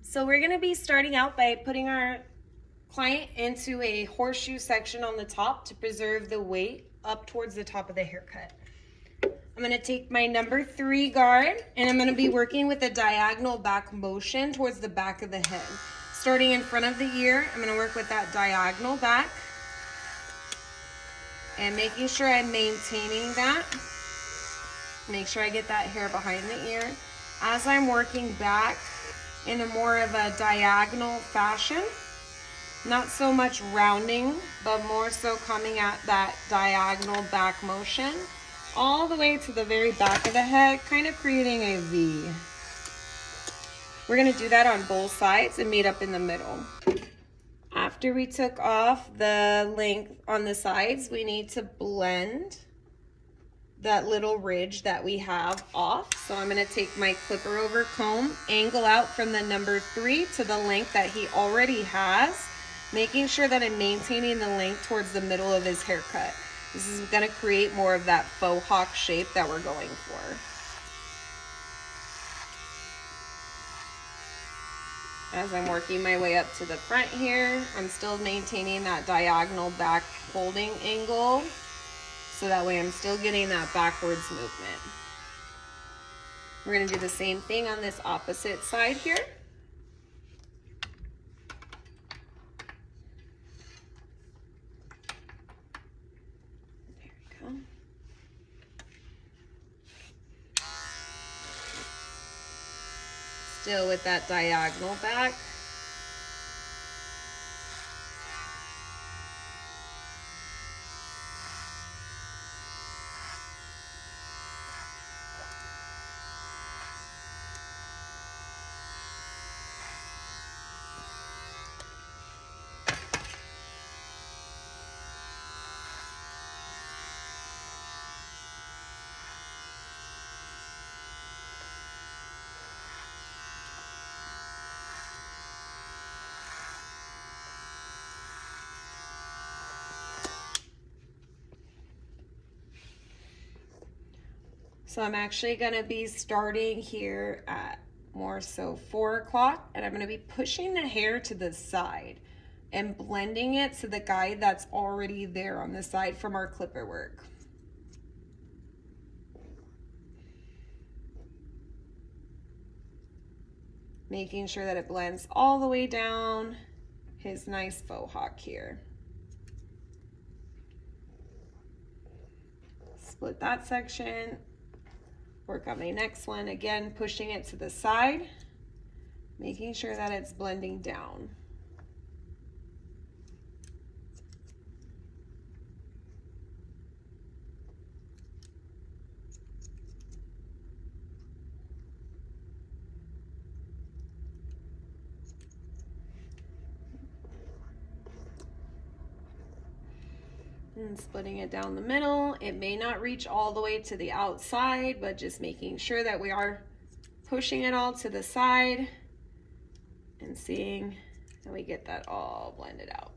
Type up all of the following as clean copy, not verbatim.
So we're going to be starting out by putting our client into a horseshoe section on the top to preserve the weight up towards the top of the haircut. I'm going to take my number 3 guard and I'm going to be working with a diagonal back motion towards the back of the head. Starting in front of the ear, I'm going to work with that diagonal back and making sure I'm maintaining that. Make sure I get that hair behind the ear. As I'm working back in a more of a diagonal fashion, not so much rounding, but more so coming at that diagonal back motion all the way to the very back of the head, kind of creating a V. We're going to do that on both sides and meet up in the middle. After we took off the length on the sides, we need to blend that little ridge that we have off. So I'm going to take my clipper over comb, angle out from the number 3 to the length that he already has, making sure that I'm maintaining the length towards the middle of his haircut. This is going to create more of that faux hawk shape that we're going for. As I'm working my way up to the front here, I'm still maintaining that diagonal back holding angle, so that way I'm still getting that backwards movement. We're going to do the same thing on this opposite side here. There we go. Still with that diagonal back. So I'm actually going to be starting here at more so 4 o'clock, and I'm going to be pushing the hair to the side and blending it to the guide that's already there on the side from our clipper work. Making sure that it blends all the way down his nice faux hawk here. Split that section. Work on my next one, again pushing it to the side, making sure that it's blending down. And splitting it down the middle. It may not reach all the way to the outside, but just making sure that we are pushing it all to the side and seeing that we get that all blended out.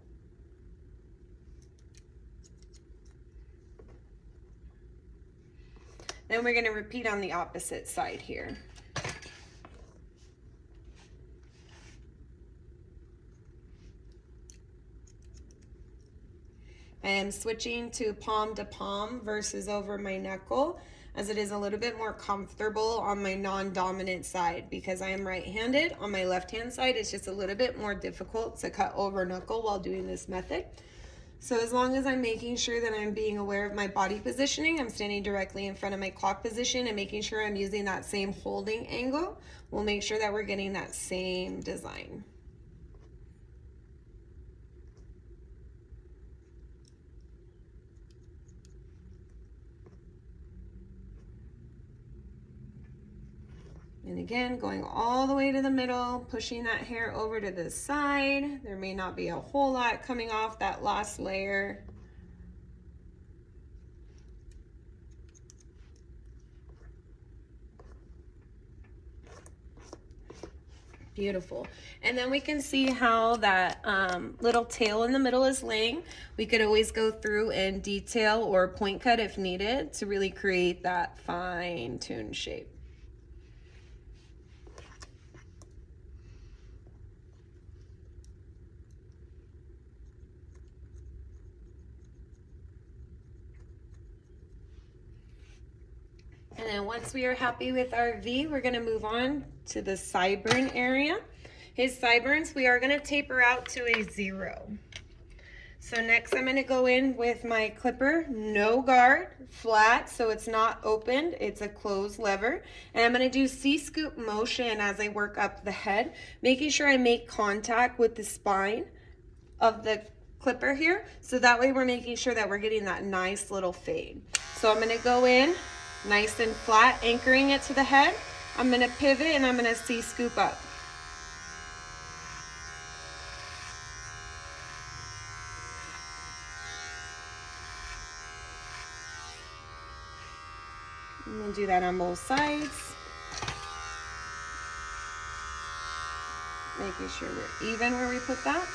Then we're going to repeat on the opposite side here. I am switching to palm versus over my knuckle, as it is a little bit more comfortable on my non-dominant side. Because I am right-handed, on my left-hand side it's just a little bit more difficult to cut over knuckle while doing this method. So as long as I'm making sure that I'm being aware of my body positioning, I'm standing directly in front of my clock position and making sure I'm using that same holding angle, we'll make sure that we're getting that same design. And again, going all the way to the middle, pushing that hair over to the side. There may not be a whole lot coming off that last layer. Beautiful. And then we can see how that little tail in the middle is laying. We could always go through and detail or point cut if needed to really create that fine-tuned shape. And then once we are happy with our V, we're gonna move on to the sideburn area. His sideburns, we are gonna taper out to a 0. So next I'm gonna go in with my clipper, no guard, flat, so it's not opened, it's a closed lever. And I'm gonna do C-scoop motion as I work up the head, making sure I make contact with the spine of the clipper here. So that way we're making sure that we're getting that nice little fade. So I'm gonna go in, nice and flat, anchoring it to the head. I'm gonna pivot and I'm gonna C-scoop up. I'm gonna do that on both sides. Making sure we're even where we put that.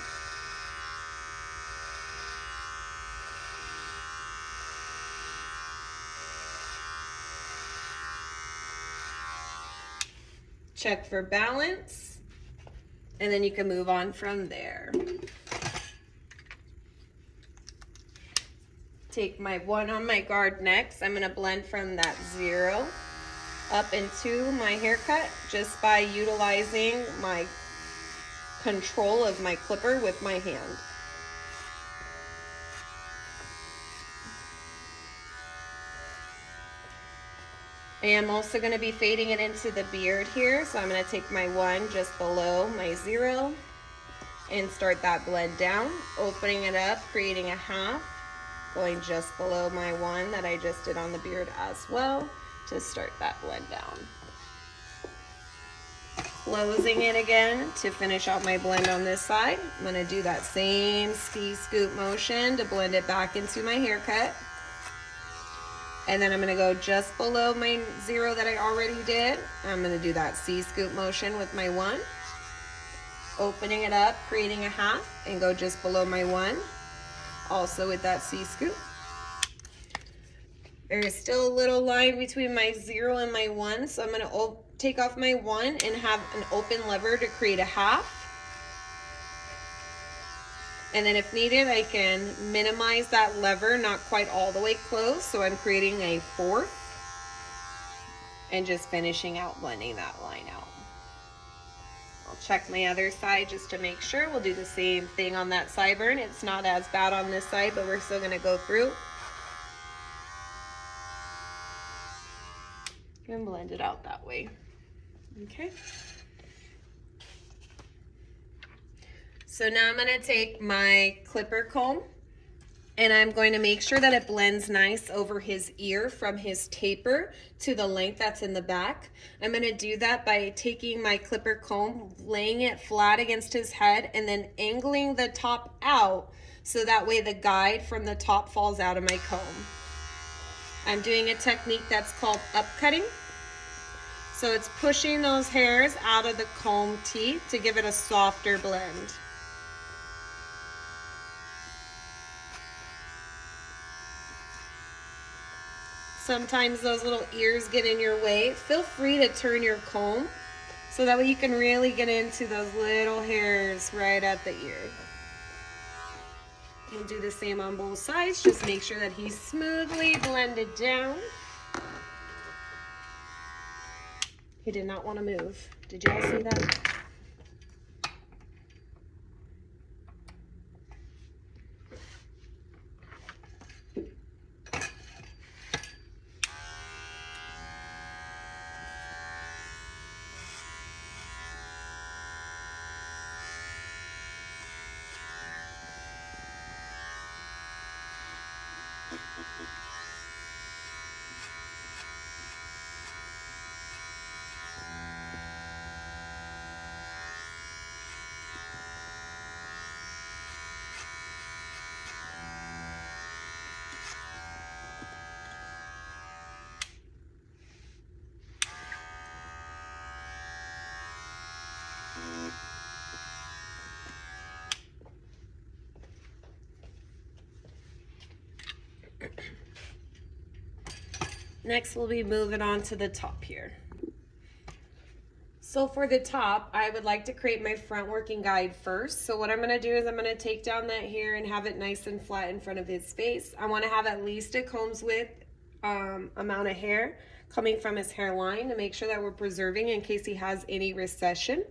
Check for balance, and then you can move on from there. Take my 1 on my guard next. I'm gonna blend from that 0 up into my haircut just by utilizing my control of my clipper with my hand. I am also going to be fading it into the beard here, so I'm going to take my 1 just below my 0 and start that blend down, opening it up, creating a half, going just below my 1 that I just did on the beard as well to start that blend down. Closing it again to finish out my blend on this side. I'm going to do that same C-scoop motion to blend it back into my haircut. And then I'm gonna go just below my 0 that I already did. I'm gonna do that C-scoop motion with my 1. Opening it up, creating a half, and go just below my 1. Also with that C-scoop. There is still a little line between my 0 and my 1, so I'm gonna take off my 1 and have an open lever to create a half. And then if needed, I can minimize that lever, not quite all the way closed, so I'm creating a 4th and just finishing out blending that line out. I'll check my other side just to make sure. We'll do the same thing on that sideburn. It's not as bad on this side, but we're still gonna go through and blend it out that way. Okay. So now I'm going to take my clipper comb and I'm going to make sure that it blends nice over his ear from his taper to the length that's in the back. I'm going to do that by taking my clipper comb, laying it flat against his head, and then angling the top out so that way the guide from the top falls out of my comb. I'm doing a technique that's called upcutting. So it's pushing those hairs out of the comb teeth to give it a softer blend. Sometimes those little ears get in your way. Feel free to turn your comb so that way you can really get into those little hairs right at the ear. We'll do the same on both sides. Just make sure that he's smoothly blended down. He did not want to move. Did you all see that? Next, we'll be moving on to the top here. So for the top, I would like to create my front working guide first. So what I'm gonna do is I'm gonna take down that hair and have it nice and flat in front of his face. I wanna have at least a comb's width amount of hair coming from his hairline to make sure that we're preserving in case he has any recession.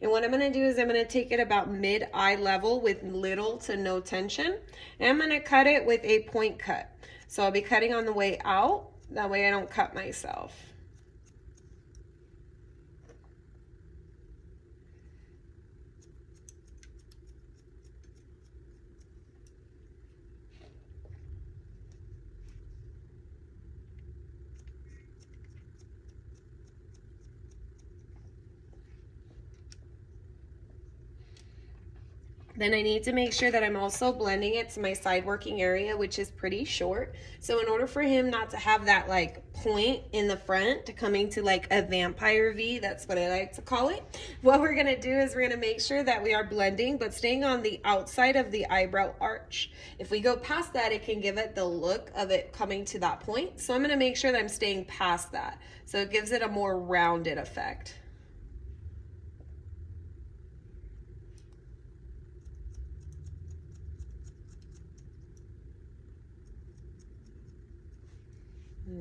And what I'm going to do is I'm going to take it about mid-eye level with little to no tension. And I'm going to cut it with a point cut. So I'll be cutting on the way out. That way I don't cut myself. Then I need to make sure that I'm also blending it to my side working area, which is pretty short. So in order for him not to have that like point in the front to coming to like a vampire V, that's what I like to call it. What we're gonna do is we're gonna make sure that we are blending, but staying on the outside of the eyebrow arch. If we go past that, it can give it the look of it coming to that point. So I'm gonna make sure that I'm staying past that. So it gives it a more rounded effect.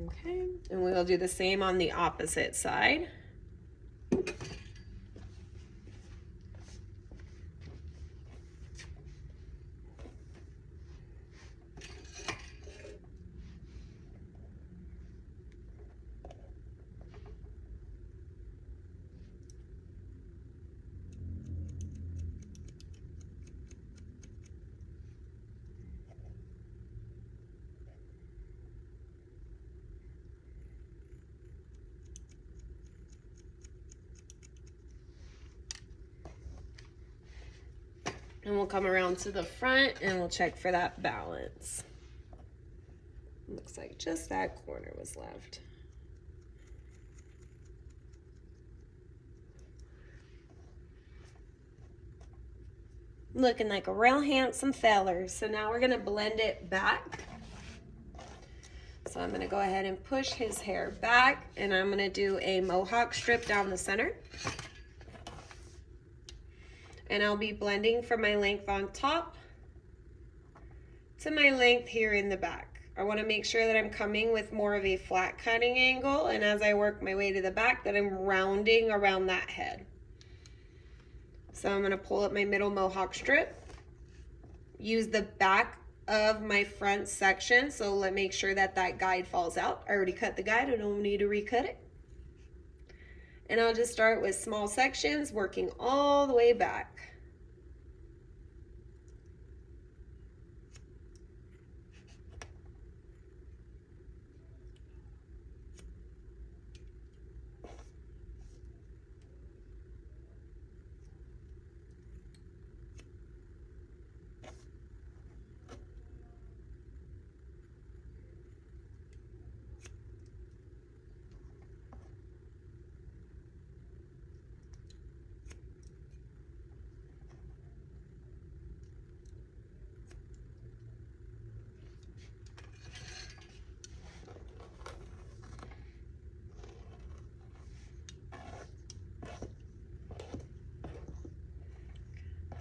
Okay, and we'll do the same on the opposite side. And we'll come around to the front and we'll check for that balance. Looks like just that corner was left. Looking like a real handsome feller. So now we're gonna blend it back. So I'm gonna go ahead and push his hair back, and I'm gonna do a mohawk strip down the center. And I'll be blending from my length on top to my length here in the back. I want to make sure that I'm coming with more of a flat cutting angle, and as I work my way to the back, that I'm rounding around that head. So I'm going to pull up my middle mohawk strip, use the back of my front section, so let make sure that that guide falls out. I already cut the guide, I don't need to recut it. And I'll just start with small sections, working all the way back.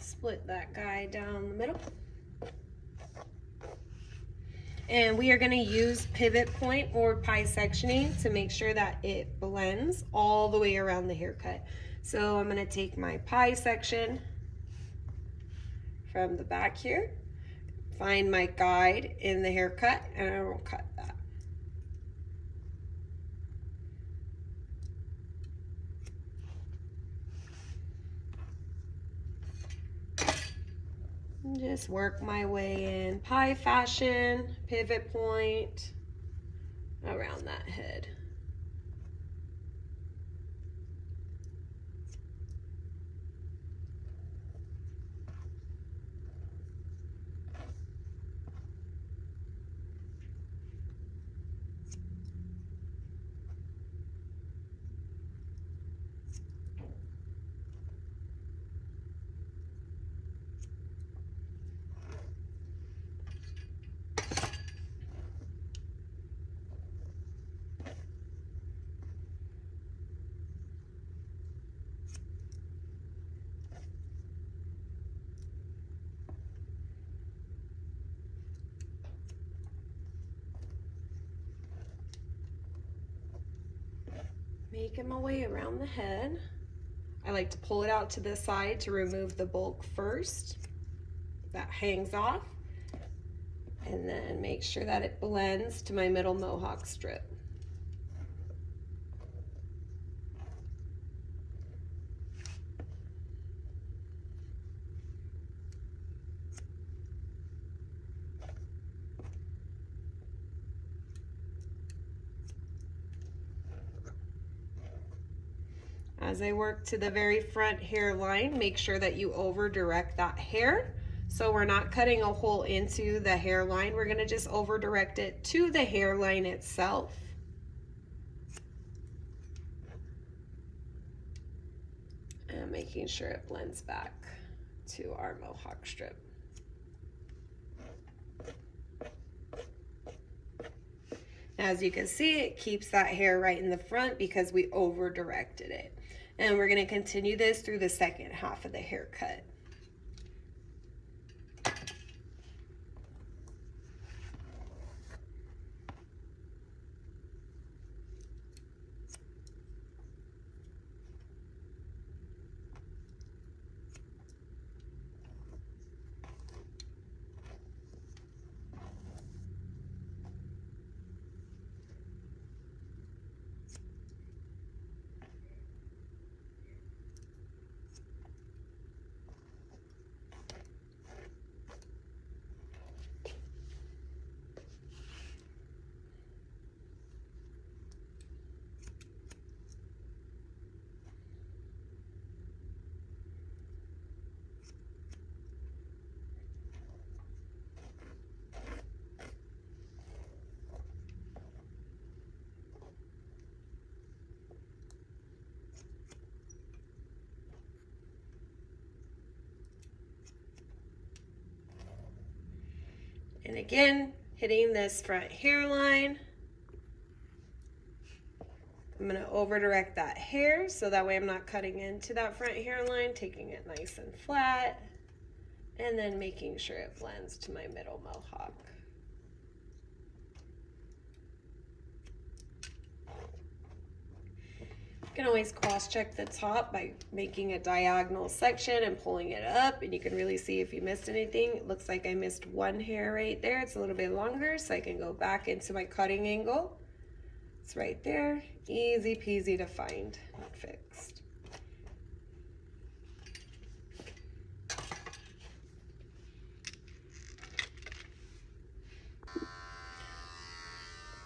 Split that guy down the middle. And we are going to use pivot point or pie sectioning to make sure that it blends all the way around the haircut. So I'm going to take my pie section from the back here, find my guide in the haircut, and I will cut that. Just work my way in pie fashion, pivot point around that head. Making my way around the head. I like to pull it out to the side to remove the bulk first. That hangs off. And then make sure that it blends to my middle mohawk strip. As I work to the very front hairline, make sure that you over direct that hair. So we're not cutting a hole into the hairline. We're gonna just over direct it to the hairline itself. And making sure it blends back to our mohawk strip. As you can see, it keeps that hair right in the front because we over directed it. And we're gonna continue this through the second half of the haircut. And again, hitting this front hairline. I'm gonna over direct that hair so that way I'm not cutting into that front hairline, taking it nice and flat, and then making sure it blends to my middle mohawk. You can always cross-check the top by making a diagonal section and pulling it up, and you can really see if you missed anything. It looks like I missed one hair right there. It's a little bit longer, so I can go back into my cutting angle. It's right there, easy peasy to find and fixed.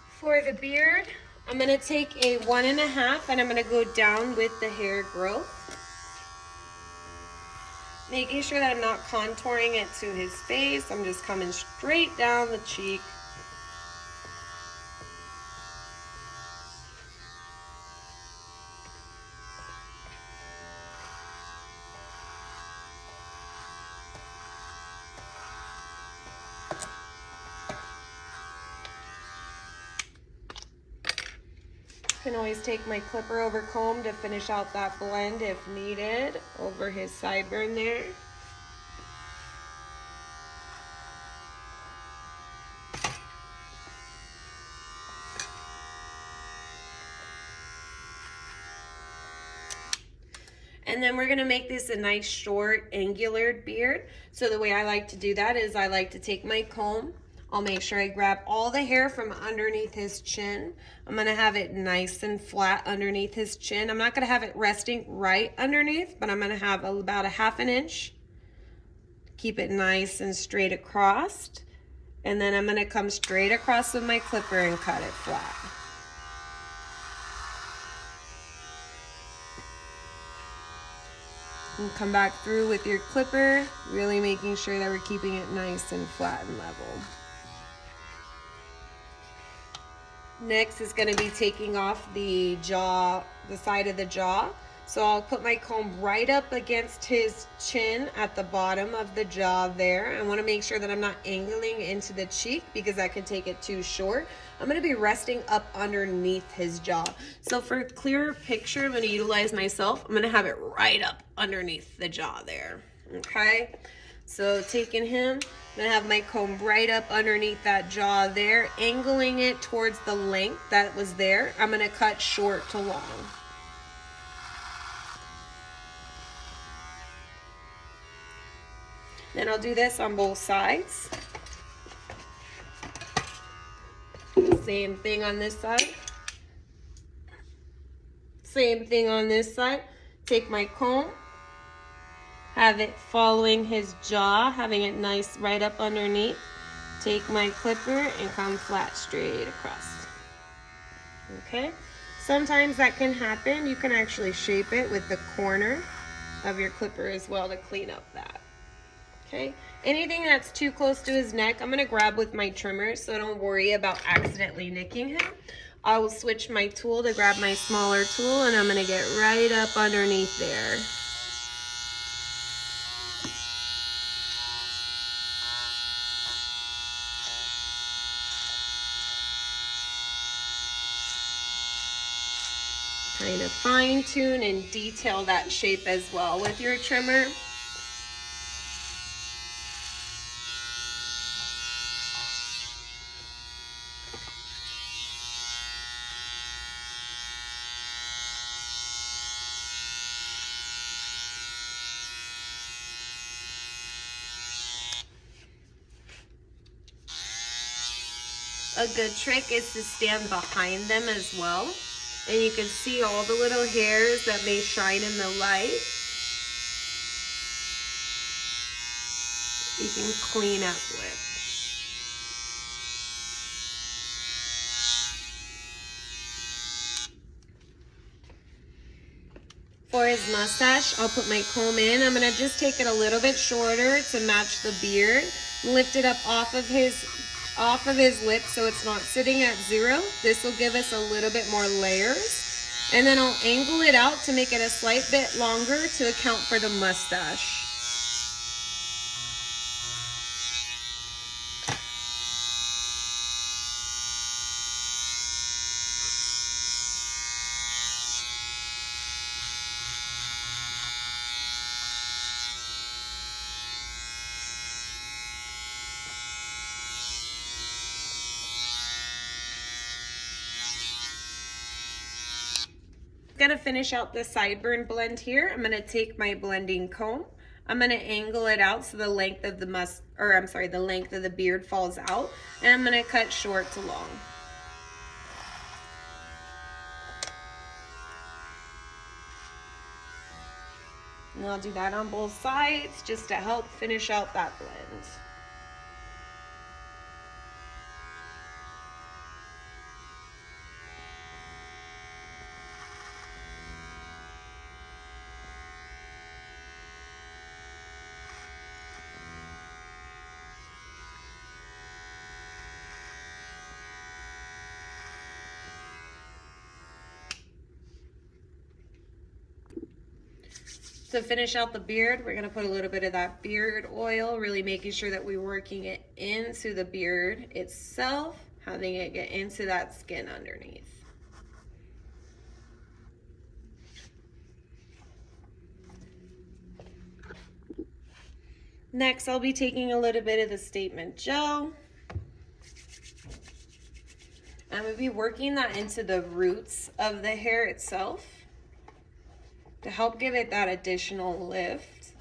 For the beard, I'm gonna take a 1.5 and I'm gonna go down with the hair growth. Making sure that I'm not contouring it to his face. I'm just coming straight down the cheek. I can always take my clipper over comb to finish out that blend if needed over his sideburn there. And then we're gonna make this a nice short angular beard. So the way I like to do that is I like to take my comb. I'll make sure I grab all the hair from underneath his chin. I'm gonna have it nice and flat underneath his chin. I'm not gonna have it resting right underneath, but I'm gonna have about a 1/2 inch. Keep it nice and straight across. And then I'm gonna come straight across with my clipper and cut it flat. And come back through with your clipper, really making sure that we're keeping it nice and flat and level. Next is going to be taking off the jaw, the side of the jaw. So I'll put my comb right up against his chin at the bottom of the jaw there. I want to make sure that I'm not angling into the cheek because that could take it too short. I'm going to be resting up underneath his jaw. So for a clearer picture, I'm going to utilize myself. I'm going to have it right up underneath the jaw there. Okay. So taking him, I'm gonna have my comb right up underneath that jaw there, angling it towards the length that was there. I'm gonna cut short to long. Then I'll do this on both sides. Same thing on this side. Same thing on this side. Take my comb, have it following his jaw, having it nice right up underneath. Take my clipper and come flat straight across. Okay? Sometimes that can happen. You can actually shape it with the corner of your clipper as well to clean up that. Okay? Anything that's too close to his neck, I'm gonna grab with my trimmer, so don't worry about accidentally nicking him. I will switch my tool to grab my smaller tool, and I'm gonna get right up underneath there. Kind of fine tune and detail that shape as well with your trimmer. A good trick is to stand behind them as well. And you can see all the little hairs that may shine in the light. You can clean up with. For his mustache, I'll put my comb in. I'm gonna just take it a little bit shorter to match the beard. Lift it up off of his lip so it's not sitting at 0. This will give us a little bit more layers. And then I'll angle it out to make it a slight bit longer to account for the mustache. Gonna finish out the sideburn blend here. I'm gonna take my blending comb. I'm gonna angle it out so the length of the the length of the beard falls out, and I'm gonna cut short to long. And I'll do that on both sides just to help finish out that blend. To finish out the beard, we're gonna put a little bit of that beard oil, really making sure that we're working it into the beard itself, having it get into that skin underneath. Next, I'll be taking a little bit of the Statement Gel. I'm gonna be working that into the roots of the hair itself to help give it that additional lift.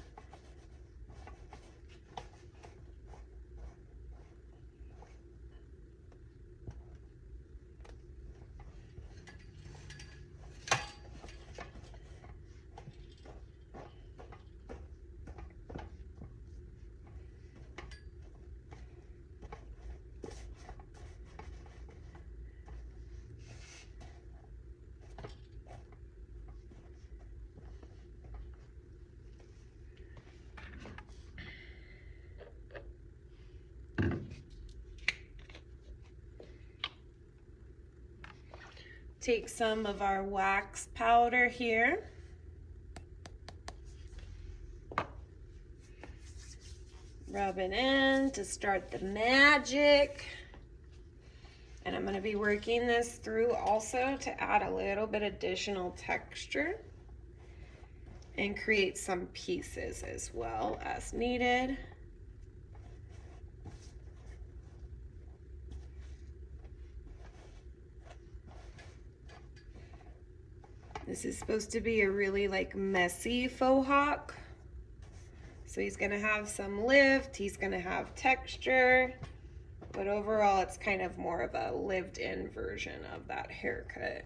Take some of our wax powder here. Rub it in to start the magic. And I'm going to be working this through also to add a little bit additional texture and create some pieces as well as needed. This is supposed to be a really like messy faux hawk. So he's gonna have some lift, he's gonna have texture, but overall it's kind of more of a lived-in version of that haircut.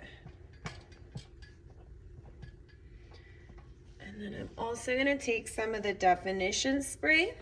And then I'm also gonna take some of the definition spray.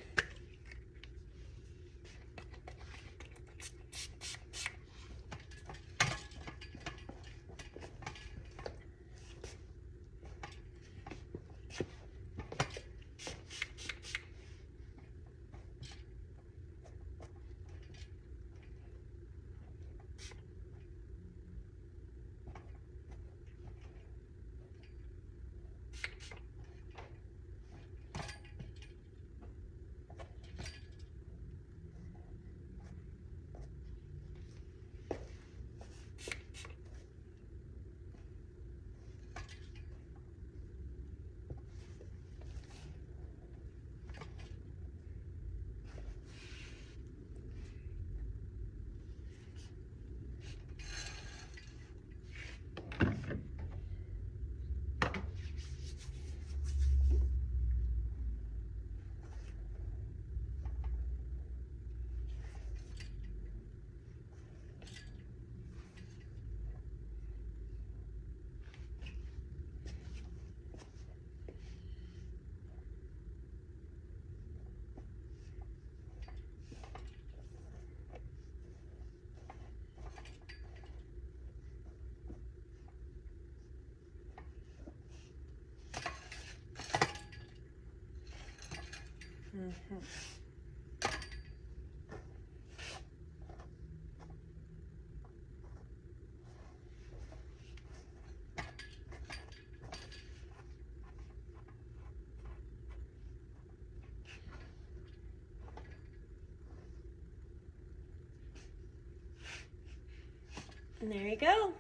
And there you go,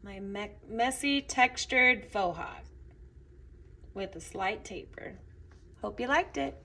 my messy textured faux hawk with a slight taper. Hope you liked it.